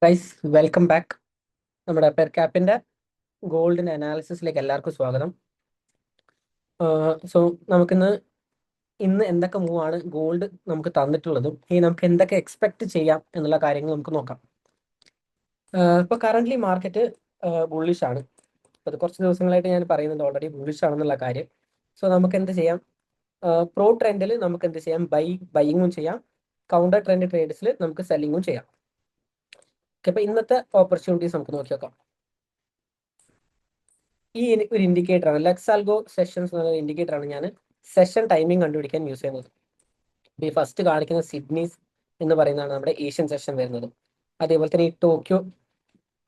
Guys, welcome back. നമ്മുടെ per ക്യാപ്പിന്റെ ഗോൾഡിന്റെ അനാലിസിസിലേക്ക് എല്ലാവർക്കും സ്വാഗതം. സോ ഇന്ന് എന്തൊക്കെ മൂവ് ആണ് ഗോൾഡ് നമുക്ക് തന്നിട്ടുള്ളതും നമുക്ക് എന്തൊക്കെ എക്സ്പെക്ട് ചെയ്യാം എന്നുള്ള കാര്യങ്ങൾ നമുക്ക് നോക്കാം. ഇപ്പോൾ കറന്റ് മാർക്കറ്റ് ബുള്ളിഷ് ആണ്. അത് കുറച്ച് ദിവസങ്ങളായിട്ട് ഞാൻ പറയുന്നുണ്ട് ഓൾറെഡി ബുള്ളിഷ് ആണെന്നുള്ള കാര്യം. സോ നമുക്ക് എന്ത് ചെയ്യാം? പ്രോ ട്രെൻഡിൽ നമുക്ക് എന്ത് ചെയ്യാം? ബൈയിങ്ങും ചെയ്യാം. കൗണ്ടർ ട്രെൻഡ് ട്രേഡ്സിൽ നമുക്ക് സെല്ലിങ്ങും ചെയ്യാം. അപ്പോൾ ഇന്നത്തെ ഓപ്പർച്യൂണിറ്റീസ് നമുക്ക് നോക്കി നോക്കാം. ഒരു ഇൻഡിക്കേറ്റർ ആണ്, ലെക്സാൽഗോ സെഷൻസ് എന്ന ഇൻഡിക്കേറ്റർ ആണ് ഞാൻ സെഷൻ ടൈമിംഗ് കണ്ടുപിടിക്കാൻ യൂസ് ചെയ്യുന്നത്. ഈ ഫസ്റ്റ് കാണിക്കുന്ന സിഡ്നീസ് എന്ന് പറയുന്നതാണ് നമ്മുടെ ഏഷ്യൻ സെഷൻ വരുന്നത്. അതേപോലെ തന്നെ ഈ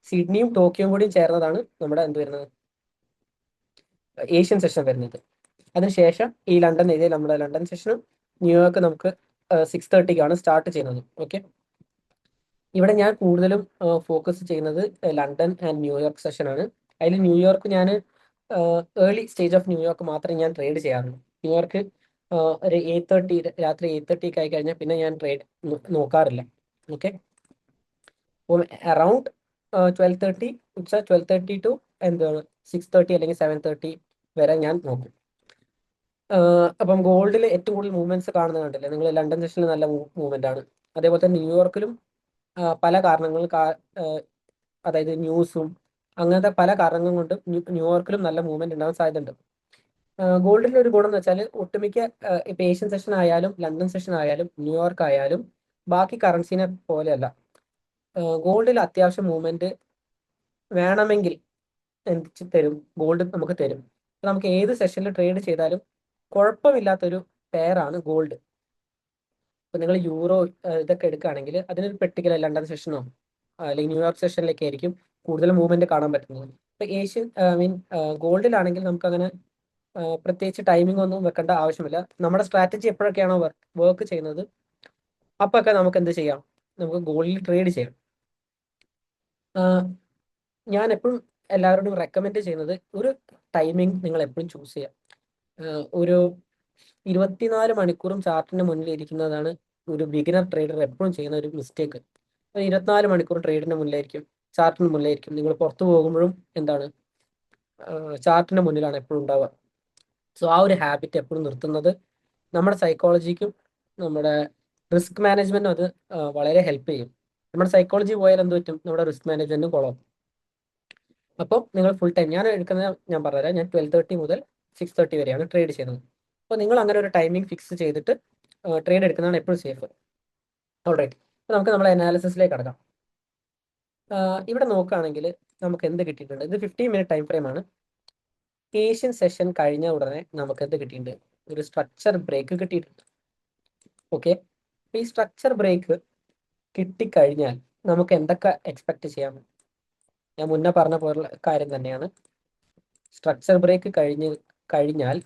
സിഡ്നിയും ടോക്കിയോയും കൂടിയും ചേർന്നതാണ് നമ്മുടെ വരുന്നത് ഏഷ്യൻ സെഷൻ വരുന്നത്. അതിനുശേഷം ഈ നമ്മുടെ ലണ്ടൻ സെഷനും ന്യൂയോർക്ക് നമുക്ക് 6:30 സ്റ്റാർട്ട് ചെയ്യുന്നത്. ഓക്കെ, ഇവിടെ ഞാൻ കൂടുതലും ഫോക്കസ് ചെയ്യുന്നത് ലണ്ടൻ ആൻഡ് ന്യൂയോർക്ക് സെഷനാണ്. അതിൽ ന്യൂയോർക്ക് ഞാൻ ഏർലി സ്റ്റേജ് ഓഫ് ന്യൂയോർക്ക് മാത്രമേ ഞാൻ ട്രേഡ് ചെയ്യാറുള്ളൂ. ന്യൂയോർക്ക് ഒരു 8:30 രാത്രി 8:30 ആയി കഴിഞ്ഞാൽ പിന്നെ ഞാൻ ട്രേഡ് നോക്കാറില്ല. ഓക്കെ, അപ്പം അറൗണ്ട് 12:30 12:30 ടു എന്താണ് 6:30 അല്ലെങ്കിൽ 7:30 വരെ ഞാൻ നോക്കും. അപ്പം ഗോൾഡിൽ ഏറ്റവും കൂടുതൽ മൂവ്മെന്റ്സ് കാണുന്നത് കണ്ടില്ലേ നിങ്ങൾ? ലണ്ടൻ സെഷനിൽ നല്ല മൂവ്മെന്റ് ആണ്. അതേപോലെ തന്നെ ന്യൂയോർക്കിലും പല കാരണങ്ങൾ അതായത് ന്യൂസും അങ്ങനത്തെ പല കാരണങ്ങൾ കൊണ്ട് ന്യൂയോർക്കിലും നല്ല മൂവ്മെന്റ് ഉണ്ടാവാൻ സാധ്യതയുണ്ട്. ഗോൾഡിന്റെ ഒരു ഗുണം എന്ന് വെച്ചാൽ ഒട്ടുമിക്ക ഇപ്പൊ ഏഷ്യൻ സെഷൻ ആയാലും ലണ്ടൻ സെഷൻ ആയാലും ന്യൂയോർക്ക് ആയാലും ബാക്കി കറൻസിനെ പോലെയല്ല. ഗോൾഡിൽ അത്യാവശ്യം മൂവ്മെന്റ് വേണമെങ്കിൽ എന്ത് തരും? ഗോൾഡ് നമുക്ക് തരും. നമുക്ക് ഏത് സെഷനിൽ ട്രേഡ് ചെയ്താലും കുഴപ്പമില്ലാത്തൊരു പെയറാണ് ഗോൾഡ്. ഇപ്പൊ നിങ്ങൾ യൂറോ ഇതൊക്കെ എടുക്കുകയാണെങ്കിൽ അതിനൊരു പെർട്ടിക്കുലർ ലണ്ടൻ സെഷനോ അല്ലെങ്കിൽ ന്യൂയോർക്ക് സെഷനിലേക്ക് ആയിരിക്കും കൂടുതൽ മൂവ്മെന്റ് കാണാൻ പറ്റുന്നത്. ഇപ്പൊ ഗോൾഡിലാണെങ്കിൽ നമുക്ക് അങ്ങനെ പ്രത്യേകിച്ച് ടൈമിംഗ് ഒന്നും വെക്കേണ്ട ആവശ്യമില്ല. നമ്മുടെ സ്ട്രാറ്റജി എപ്പോഴൊക്കെയാണോ വർക്ക് ചെയ്യുന്നത് അപ്പൊക്കെ നമുക്ക് എന്ത് ചെയ്യാം? നമുക്ക് ഗോൾഡിൽ ട്രേഡ് ചെയ്യാം. ഞാൻ എപ്പോഴും എല്ലാവരോടും റെക്കമെൻഡ് ചെയ്യുന്നത് ഒരു ടൈമിംഗ് നിങ്ങൾ എപ്പോഴും ചൂസ് ചെയ്യാം. ഒരു 24 മണിക്കൂറും ചാർട്ടിന് മുന്നിൽ ഇരിക്കുന്നതാണ് ഒരു ബിഗിനർ ട്രേഡർ എപ്പോഴും ചെയ്യുന്ന ഒരു മിസ്റ്റേക്ക്. 24 മണിക്കൂർ ട്രേഡിന് മുന്നിലായിരിക്കും, ചാർട്ടിന് മുന്നിലായിരിക്കും. നിങ്ങൾ പുറത്തു പോകുമ്പോഴും എന്താണ് ചാർട്ടിന് മുന്നിലാണ് എപ്പോഴും ഉണ്ടാവുക. സോ ആ ഒരു ഹാബിറ്റ് എപ്പോഴും നിർത്തുന്നത് നമ്മുടെ സൈക്കോളജിക്കും നമ്മുടെ റിസ്ക് മാനേജ്മെന്റിനും അത് വളരെ ഹെൽപ്പ് ചെയ്യും. നമ്മുടെ സൈക്കോളജി പോയാൽ എന്ത് പറ്റും? നമ്മുടെ റിസ്ക് മാനേജ്മെന്റും കുളം. അപ്പം നിങ്ങൾ ഫുൾ ടൈം ഞാൻ എടുക്കുന്നത് ഞാൻ പറഞ്ഞുതരാം. ഞാൻ 12:30 മുതൽ 6:30 വരെയാണ് ട്രേഡ് ചെയ്യുന്നത്. അപ്പോൾ നിങ്ങൾ അങ്ങനെ ഒരു ടൈമിംഗ് ഫിക്സ് ചെയ്തിട്ട് ട്രേഡ് എടുക്കുന്നതാണ് എപ്പോഴും സേഫ്. ഓൾറൈറ്റ്, അപ്പോൾ നമുക്ക് നമ്മുടെ അനാലിസിസിലേക്ക് കടക്കാം. ഇവിടെ നോക്കുകയാണെങ്കിൽ നമുക്ക് എന്ത് കിട്ടിയിട്ടുണ്ട്? ഇത് 15-minute ടൈം ഫ്രെയിം ആണ്. ഏഷ്യൻ സെഷൻ കഴിഞ്ഞ ഉടനെ നമുക്ക് എന്ത് കിട്ടിയിട്ടുണ്ട്? ഒരു സ്ട്രക്ചർ ബ്രേക്ക് കിട്ടിയിട്ടുണ്ട്. ഓക്കെ, ഈ സ്ട്രക്ചർ ബ്രേക്ക് കിട്ടിക്കഴിഞ്ഞാൽ നമുക്ക് എന്തൊക്കെ എക്സ്പെക്ട് ചെയ്യാം? ഞാൻ മുന്നേ പറഞ്ഞ പോലെ കാര്യം തന്നെയാണ്. സ്ട്രക്ചർ ബ്രേക്ക് കഴിഞ്ഞാൽ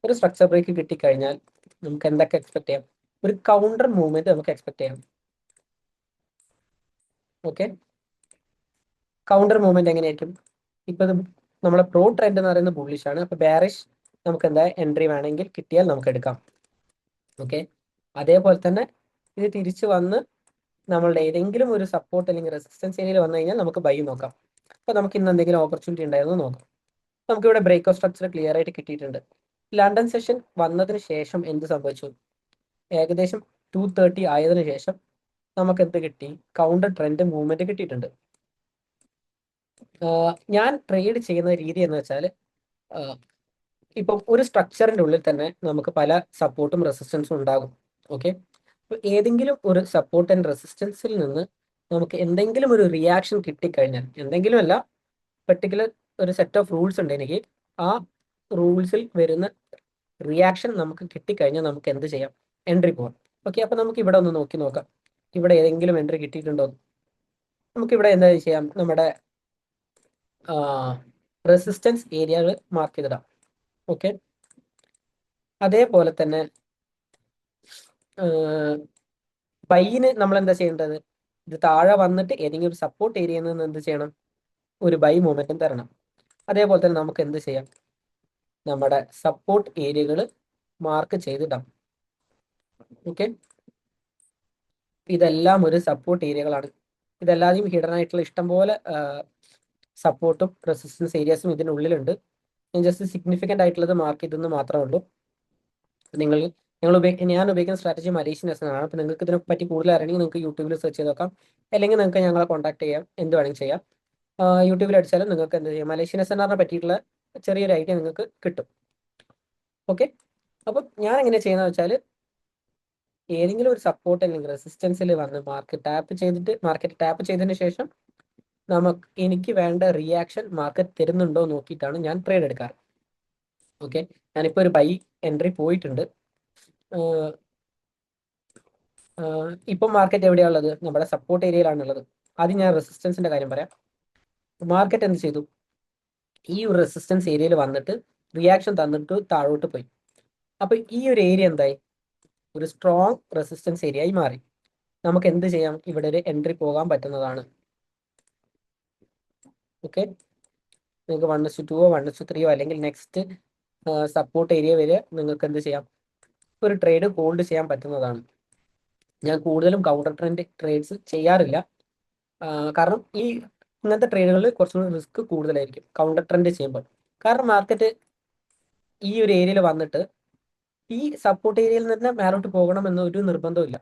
ഒരു സ്ട്രക്ചർ ബ്രേക്ക് കിട്ടിക്കഴിഞ്ഞാൽ നമുക്ക് എന്തൊക്കെ എക്സ്പെക്ട് ചെയ്യാം? ഒരു കൗണ്ടർ മൂവ്മെന്റ് നമുക്ക് എക്സ്പെക്ട് ചെയ്യാം. ഓക്കെ, കൗണ്ടർ മൂവ്മെന്റ് എങ്ങനെയായിരിക്കും? ഇപ്പൊ നമ്മളെ പ്രോ ട്രെൻഡ് എന്ന് പറയുന്നത് ബുള്ളിഷ് ആണ്. അപ്പൊ ബെയറിഷ് നമുക്ക് എന്താ എൻട്രി വേണമെങ്കിൽ കിട്ടിയാൽ നമുക്ക് എടുക്കാം. ഓക്കെ, അതേപോലെ തന്നെ ഇത് തിരിച്ചു വന്ന് നമ്മളുടെ ഏതെങ്കിലും ഒരു സപ്പോർട്ട് അല്ലെങ്കിൽ റെസിസ്റ്റൻസ് ഏരിയയിൽ വന്നു കഴിഞ്ഞാൽ നമുക്ക് ബൈ നോക്കാം. അപ്പൊ നമുക്ക് ഇന്ന് എന്തെങ്കിലും ഓപ്പർച്യൂണിറ്റി ഉണ്ടായിരുന്നു നോക്കാം. നമുക്കിവിടെ ബ്രേക്ക് ഓഫ് സ്ട്രക്ചർ ക്ലിയർ ആയിട്ട് കിട്ടിയിട്ടുണ്ട്. ലണ്ടൻ സെഷൻ വന്നതിന് ശേഷം എന്ത് സംഭവിച്ചു? ഏകദേശം 2:30 ആയതിനു ശേഷം നമുക്ക് എന്ത് കിട്ടി? കൗണ്ടർ ട്രെൻഡ് മൂവ്മെന്റ് കിട്ടിയിട്ടുണ്ട്. ഞാൻ ട്രേഡ് ചെയ്യുന്ന രീതി എന്ന് വെച്ചാൽ ഇപ്പം ഒരു സ്ട്രക്ചറിന്റെ ഉള്ളിൽ തന്നെ നമുക്ക് പല സപ്പോർട്ടും റെസിസ്റ്റൻസും ഉണ്ടാകും. ഓക്കെ, അപ്പൊ ഏതെങ്കിലും ഒരു സപ്പോർട്ട് ആൻഡ് റെസിസ്റ്റൻസിൽ നിന്ന് നമുക്ക് എന്തെങ്കിലും ഒരു റിയാക്ഷൻ കിട്ടിക്കഴിഞ്ഞാൽ, എന്തെങ്കിലും അല്ല, പെർട്ടിക്കുലർ ഒരു സെറ്റ് ഓഫ് റൂൾസ് ഉണ്ട് എനിക്ക്. ആ റൂൾസിൽ വരുന്ന റിയാക്ഷൻ നമുക്ക് കിട്ടിക്കഴിഞ്ഞാൽ നമുക്ക് എന്ത് ചെയ്യാം? എൻട്രി പോകാം. ഓക്കെ, അപ്പൊ നമുക്ക് ഇവിടെ ഒന്ന് നോക്കാം. ഇവിടെ ഏതെങ്കിലും എൻട്രി കിട്ടിയിട്ടുണ്ടോ? നമുക്ക് ഇവിടെ എന്താ ചെയ്യാം? നമ്മുടെ റെസിസ്റ്റൻസ് ഏരിയകൾ മാർക്ക് ചെയ്തിടാം. ഓക്കെ, അതേപോലെ തന്നെ ബൈന് നമ്മൾ എന്താ ചെയ്യേണ്ടത്? ഇത് താഴെ വന്നിട്ട് ഏതെങ്കിലും ഒരു സപ്പോർട്ട് ഏരിയയിൽ നിന്ന് എന്ത് ചെയ്യണം? ഒരു ബൈ മൊമെന്റും തരണം. അതേപോലെ തന്നെ നമുക്ക് എന്ത് ചെയ്യാം? നമ്മുടെ സപ്പോർട്ട് ഏരിയകൾ മാർക്ക് ചെയ്തിടാം. ഓക്കെ, ഇതെല്ലാം ഒരു സപ്പോർട്ട് ഏരിയകളാണ്. ഇതല്ലാതെയും ഹിഡൻ ആയിട്ടുള്ള ഇഷ്ടംപോലെ സപ്പോർട്ടും റെസിസ്റ്റൻസ് ഏരിയാസും ഇതിനുള്ളിലുണ്ട്. ഞാൻ ജസ്റ്റ് സിഗ്നിഫിക്കൻ്റ് ആയിട്ടുള്ളത് മാർക്ക് ചെയ്തെന്ന് മാത്രമേ ഉള്ളൂ. നിങ്ങൾ ഞാൻ ഉപയോഗിക്കുന്ന സ്ട്രാറ്റജി മലേഷ്യൻ ലെസനാണ്. അപ്പോൾ നിങ്ങൾക്ക് ഇതിനെ പറ്റി കൂടുതൽ അറിയണമെങ്കിൽ നിങ്ങൾക്ക് യൂട്യൂബിൽ സെർച്ച് ചെയ്ത് നോക്കാം, അല്ലെങ്കിൽ നിങ്ങൾക്ക് ഞങ്ങളെ കോൺടാക്ട് ചെയ്യാം, എന്ത് വേണമെങ്കിൽ ചെയ്യാം. യൂട്യൂബിൽ അടിച്ചാലും നിങ്ങൾക്ക് എന്ത് ചെയ്യാം, മലേഷ്യൻ ലെസനാറിനെ പറ്റിയിട്ടുള്ള ചെറിയൊരു ഐഡിയ നിങ്ങൾക്ക് കിട്ടും. ഓക്കെ, അപ്പം ഞാൻ എങ്ങനെ ചെയ്യുന്നത് വെച്ചാൽ, ഏതെങ്കിലും ഒരു സപ്പോർട്ട് അല്ലെങ്കിൽ റെസിസ്റ്റൻസിൽ വന്ന് മാർക്കറ്റ് ടാപ്പ് ചെയ്തതിന് ശേഷം എനിക്ക് വേണ്ട റിയാക്ഷൻ മാർക്കറ്റ് തരുന്നുണ്ടോ നോക്കിയിട്ടാണ് ഞാൻ ട്രേഡ് എടുക്കാറ്. ഓക്കെ, ഞാനിപ്പോൾ ഒരു ബൈ എൻട്രി പോയിട്ടുണ്ട്. ഇപ്പം മാർക്കറ്റ് എവിടെയാണുള്ളത്? നമ്മുടെ സപ്പോർട്ട് ഏരിയയിലാണുള്ളത്. ആദ്യം ഞാൻ റെസിസ്റ്റൻസിന്റെ കാര്യം പറയാം. മാർക്കറ്റ് എന്ത് ചെയ്തു? ഈ ഒരു റെസിസ്റ്റൻസ് ഏരിയയിൽ വന്നിട്ട് റിയാക്ഷൻ തന്നിട്ട് താഴോട്ട് പോയി. അപ്പൊ ഈ ഒരു ഏരിയ എന്തായി? ഒരു സ്ട്രോങ് റെസിസ്റ്റൻസ് ഏരിയ ആയി മാറി. നമുക്ക് എന്ത് ചെയ്യാം? ഇവിടെ ഒരു എൻട്രി പോകാൻ പറ്റുന്നതാണ്. ഓക്കെ, നിങ്ങൾക്ക് 1:2 1:3 അല്ലെങ്കിൽ നെക്സ്റ്റ് സപ്പോർട്ട് ഏരിയ വരെ നിങ്ങൾക്ക് എന്ത് ചെയ്യാം? ഒരു ട്രേഡ് ഹോൾഡ് ചെയ്യാൻ പറ്റുന്നതാണ്. ഞാൻ കൂടുതലും കൗണ്ടർ ട്രെൻഡ് ട്രേഡ്സ് ചെയ്യാറില്ല, കാരണം ഇങ്ങനത്തെ ട്രേഡുകളിൽ കുറച്ചുകൂടി റിസ്ക് കൂടുതലായിരിക്കും കൗണ്ടർ ട്രെൻഡ് ചെയ്യുമ്പോൾ. കാരണം മാർക്കറ്റ് ഈ ഒരു ഏരിയയിൽ വന്നിട്ട് ഈ സപ്പോർട്ട് ഏരിയയിൽ നിന്ന് മേലോട്ട് പോകണം എന്ന ഒരു നിർബന്ധമില്ല.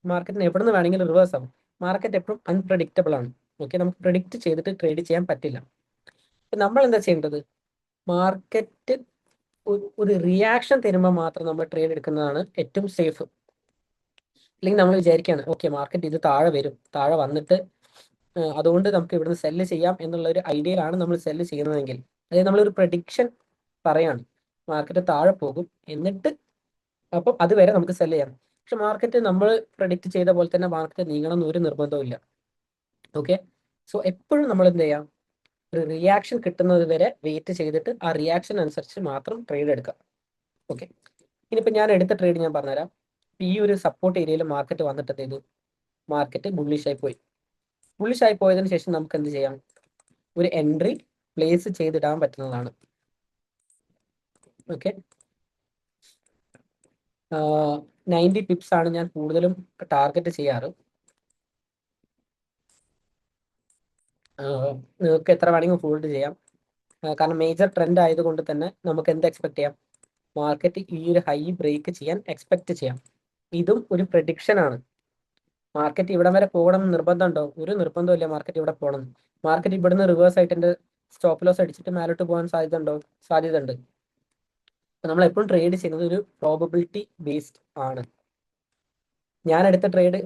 മാർക്കറ്റിന് എവിടെ നിന്ന് വേണമെങ്കിലും റിവേഴ്സ് ആവും. മാർക്കറ്റ് എപ്പോഴും അൺപ്രഡിക്റ്റബിൾ ആണ്. ഓക്കെ, നമുക്ക് പ്രിഡിക്റ്റ് ചെയ്തിട്ട് ട്രേഡ് ചെയ്യാൻ പറ്റില്ല. നമ്മൾ എന്താ ചെയ്യേണ്ടത്? മാർക്കറ്റ് ഒരു റിയാക്ഷൻ തരുമ്പോൾ മാത്രം നമ്മൾ ട്രേഡ് എടുക്കുന്നതാണ് ഏറ്റവും സേഫ്. അല്ലെങ്കിൽ നമ്മൾ വിചാരിക്കുകയാണ്, ഓക്കെ മാർക്കറ്റ് ഇത് താഴെ വരും, താഴെ വന്നിട്ട് അതുകൊണ്ട് നമുക്ക് ഇവിടുന്ന് സെല്ല് ചെയ്യാം എന്നുള്ള ഒരു ഐഡിയയിലാണ് നമ്മൾ സെല്ല് ചെയ്യുന്നതെങ്കിൽ, അതായത് നമ്മളൊരു പ്രഡിക്ഷൻ പറയാണ് മാർക്കറ്റ് താഴെ പോകും, എന്നിട്ട് അപ്പം അതുവരെ നമുക്ക് സെല്ല് ചെയ്യാം. പക്ഷെ മാർക്കറ്റ് നമ്മൾ പ്രഡിക്റ്റ് ചെയ്ത പോലെ തന്നെ മാർക്കറ്റ് നീങ്ങണം എന്ന് ഒരു നിർബന്ധവും ഇല്ല. ഓക്കെ, സോ എപ്പോഴും നമ്മൾ എന്ത് ചെയ്യാം? ഒരു റിയാക്ഷൻ കിട്ടുന്നത് വരെ വെയിറ്റ് ചെയ്തിട്ട് ആ റിയാക്ഷൻ അനുസരിച്ച് മാത്രം ട്രേഡ് എടുക്കാം. ഓക്കെ, ഇനിയിപ്പോൾ ഞാൻ എടുത്ത ട്രേഡ് ഞാൻ പറഞ്ഞുതരാം. ഈ ഒരു സപ്പോർട്ട് ഏരിയയിൽ മാർക്കറ്റ് വന്നിട്ട് എന്ത് ചെയ്തു? മാർക്കറ്റ് ബുള്ളിഷായി പോയി. ബുള്ളിഷായി പോയതിനു ശേഷം നമുക്ക് എന്ത് ചെയ്യാം? ഒരു എൻട്രി പ്ലേസ് ചെയ്തിടാൻ പറ്റുന്നതാണ്. ഓക്കെ, 90 പിപ്സ് ആണ് ഞാൻ കൂടുതലും ടാർഗറ്റ് ചെയ്യാറ്. നിങ്ങൾക്ക് എത്ര വേണമെങ്കിൽ ഹോൾഡ് ചെയ്യാം, കാരണം മേജർ ട്രെൻഡ് ആയതുകൊണ്ട് തന്നെ നമുക്ക് എന്ത് എക്സ്പെക്ട് ചെയ്യാം? മാർക്കറ്റ് ഈ ഒരു ഹൈ ബ്രേക്ക് ചെയ്യാൻ എക്സ്പെക്ട് ചെയ്യാം. ഇതും ഒരു പ്രഡിക്ഷൻ ആണ്. മാർക്കറ്റ് ഇവിടം വരെ പോകണം എന്ന് നിർബന്ധമുണ്ടോ? ഒരു നിർബന്ധമില്ല മാർക്കറ്റ് ഇവിടെ പോകണം. മാർക്കറ്റ് ഇവിടുന്ന് റിവേഴ്സ് ആയിട്ട് എൻ്റെ സ്റ്റോപ്പ് ലോസ് അടിച്ചിട്ട് മേലോട്ട് പോകാൻ സാധ്യത ഉണ്ട്. നമ്മൾ എപ്പോഴും ട്രേഡ് ചെയ്യുന്നത് ഒരു പ്രോബബിലിറ്റി ബേസ്ഡ് ആണ്. ഞാൻ എടുത്ത ട്രേഡ്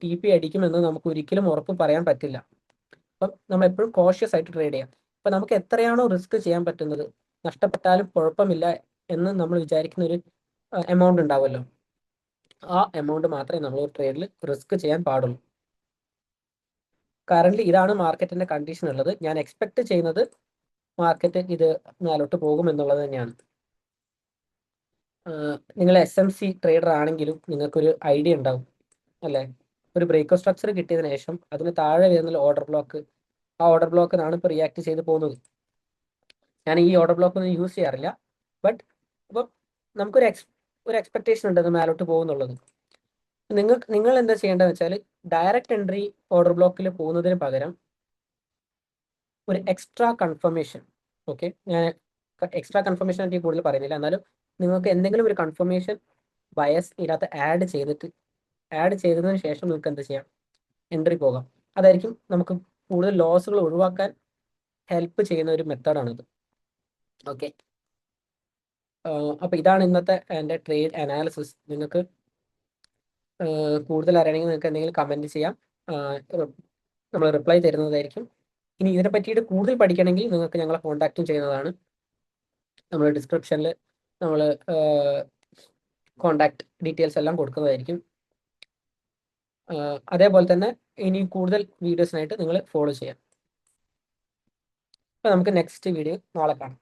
ടി പി അടിക്കുമെന്ന് നമുക്ക് ഒരിക്കലും ഉറപ്പ് പറയാൻ പറ്റില്ല. അപ്പം നമ്മൾ എപ്പോഴും കോഷ്യസ് ആയിട്ട് ട്രേഡ് ചെയ്യാം. അപ്പം നമുക്ക് എത്രയാണോ റിസ്ക് ചെയ്യാൻ പറ്റുന്നത്, നഷ്ടപ്പെട്ടാലും കുഴപ്പമില്ല എന്ന് നമ്മൾ വിചാരിക്കുന്ന ഒരു എമൗണ്ട് ഉണ്ടാവുമല്ലോ, ആ എമൗണ്ട് മാത്രമേ നമ്മൾ ഒരു ട്രേഡിൽ റിസ്ക് ചെയ്യാൻ പാടുള്ളൂ. കറന്റ് ഇതാണ് മാർക്കറ്റിന്റെ കണ്ടീഷൻ ഉള്ളത്. ഞാൻ എക്സ്പെക്ട് ചെയ്യുന്നത് മാർക്കറ്റ് ഇത് മേലോട്ട് പോകും എന്നുള്ളത് തന്നെയാണ്. നിങ്ങൾ SMC ട്രേഡർ ആണെങ്കിലും നിങ്ങൾക്കൊരു ഐഡിയ ഉണ്ടാവും അല്ലേ? ഒരു ബ്രേക്ക് സ്ട്രക്ചർ കിട്ടിയതിനു ശേഷം അതിന് താഴെ വരുന്ന ഓർഡർ ബ്ലോക്ക്, ആ ഓർഡർ ബ്ലോക്കിനാണ് ഇപ്പോൾ റിയാക്ട് ചെയ്ത് പോകുന്നത്. ഞാൻ ഈ ഓർഡർ ബ്ലോക്ക് ഒന്നും യൂസ് ചെയ്യാറില്ല, ബട്ട് അപ്പം നമുക്കൊരു എക്സ്പെക്ടേഷൻ ഉണ്ട് അത് മേലോട്ട് പോകുന്നുള്ളത്. നിങ്ങൾ എന്താ ചെയ്യേണ്ടതെന്ന് വെച്ചാൽ, ഡയറക്റ്റ് എൻട്രി ഓർഡർ ബ്ലോക്കിൽ പോകുന്നതിന് പകരം ഒരു എക്സ്ട്രാ കൺഫർമേഷൻ. ഓക്കെ, ഞാൻ എക്സ്ട്രാ കൺഫർമേഷൻ ആയിട്ട് കൂടുതൽ പറയുന്നില്ല, എന്നാലും നിങ്ങൾക്ക് എന്തെങ്കിലും ഒരു കൺഫർമേഷൻ ബയസ് ഇതിനകത്ത് ആഡ് ചെയ്തതിന് ശേഷം നിങ്ങൾക്ക് എന്ത് ചെയ്യാം? എൻട്രി പോകാം. അതായിരിക്കും നമുക്ക് കൂടുതൽ ലോസുകൾ ഒഴിവാക്കാൻ ഹെൽപ്പ് ചെയ്യുന്ന ഒരു മെത്തേഡാണിത്. ഓക്കെ, അപ്പോൾ ഇതാണ് ഇന്നത്തെ എൻ്റെ ട്രേഡ് അനാലിസിസ്. നിങ്ങൾക്ക് കൂടുതൽ അറിയണമെങ്കിൽ നിങ്ങൾക്ക് എന്തെങ്കിലും കമൻറ്റ് ചെയ്യാം, നമ്മൾ റിപ്ലൈ തരുന്നതായിരിക്കും. ഇനി ഇതിനെ പറ്റിയിട്ട് കൂടുതൽ പഠിക്കണമെങ്കിൽ നിങ്ങൾക്ക് ഞങ്ങളെ കോൺടാക്റ്റും ചെയ്യുന്നതാണ്. നമ്മൾ ഡിസ്ക്രിപ്ഷനിൽ നമ്മൾ കോൺടാക്ട് ഡീറ്റെയിൽസ് എല്ലാം കൊടുക്കുന്നതായിരിക്കും. അതേപോലെ തന്നെ ഇനി കൂടുതൽ വീഡിയോസിനായിട്ട് നിങ്ങൾ ഫോളോ ചെയ്യാം. അപ്പോൾ നമുക്ക് നെക്സ്റ്റ് വീഡിയോ നാളെ കാണാം.